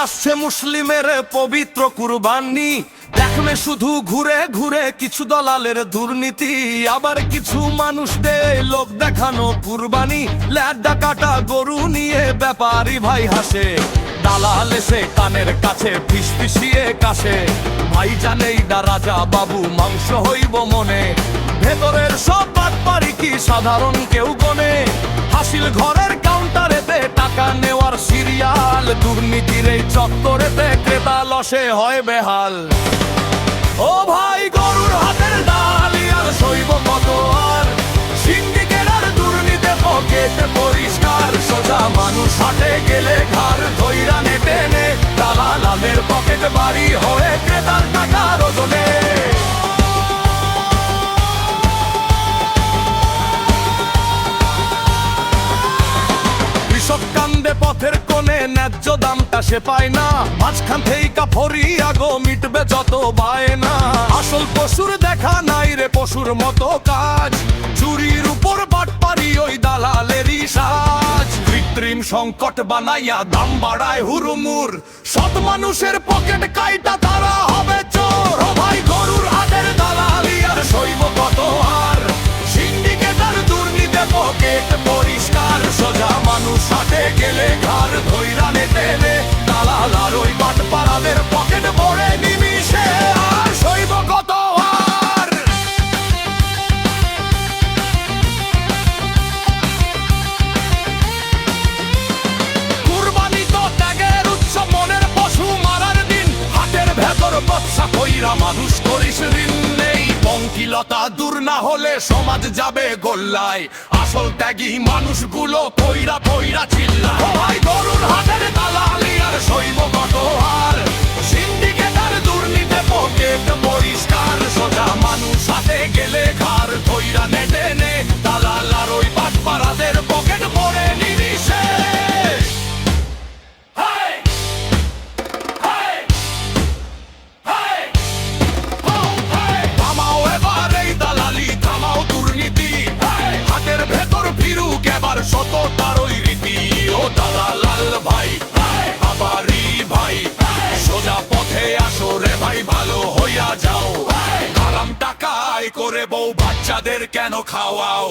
আসছে মুসলিমের পবিত্র কুরবানি, দেখলে শুধু ঘুরে ঘুরে কিছু দলালের দুর্নীতি। আবার কিছু মানুষ দেয় লোক দেখানো কুরবানি, ল্যাডা কাটা গরু নিয়ে ব্যাপারী ভাই হাসে। দালাল এসে কানের কাছে ফিসফিসিয়ে কাশে, ভাই জানেই দা রাজা বাবু মাংস হইব মনে। ভেতরের সব বাটপারি কি সাধারণ কেউ গনে? হাসিল ঘরের কাউন্টারেতে টাকা নেওয়ার সিরিয়াল, দুর্নীতির এই চক্করেতে ক্রেতা লসে হয় বেহাল। ও ভাই গরুর হাতের দালালি আর সইব কত আর, সিন্ডিকেট আর দুর্নীতি পকেট পরিষ্কার। সোজা মানুষ হাটে গেলে ঘর ধইরা নেটে নে, দালালের পকেট বাড়ি হয়ে ক্রেতার টাকা রোজনে। কৃষক কান্দে পথের কোণে, ন্যায্য দামটা সে পায় না। মাঝখান থেকে ফরিয়া গো মিটবে যত বায়না। আসল পশুর দেখা নাই রে পশুর মতো কাজ, চুরির উপর বাটপারি ওই দালালেরই সাজ। কৃত্রিম সংকট বানাইয়া দাম বাড়ায় হুড়ুমুড়, সৎ মানুষের পকেট কাইটা তারা হবে চোর। ও ভাই গরুর হাটের দালালি আর সইব কত আর, সিন্ডিকেট আর দুর্নীতি পকেট পরিষ্কার। সোজা মানুষ হাটে গেলে ঘর ধইরা নেটে নে, দালাল আর ওই বাটপারাদের পকেট ভরে নিমিশে আর সইব কত আর। কুরবানি তো ত্যাগের উৎসব, মনের পশু মারার দিন। হাটের ভেতর বচ্চা কইরা মানুষ করিস ঋণ নেই। পঙ্কিলতা দূর না হলে সমাজ যাবে গোল্লায়, আসল ত্যাগী মানুষগুলো কইরা কইরা চিল্লায়। ও ভাই গরুর হাটের দালালি আর সইব কত আর, সিন্ডিকেট আর দুর্নীতি পকেট পরিষ্কার। সোজা মানুষ হাটে গেলে ঘর ধইরা নেটে নে, দালাল আর ওই বাটপারাদের পকেট ভরে নিমিশে। থামাও এবার এই দালালি, থামাও দুর্নীতি, হাটের ভেতর ফিরুক এবার সততার ওই রীতি। ও দালাল ভাই বাবারি ভাই, সোজা পথে আসো রে ভাই, ভালো হইয়া যাও। হারাম টাকায় করে বউ বাচ্চাদের কেন খাওয়াও?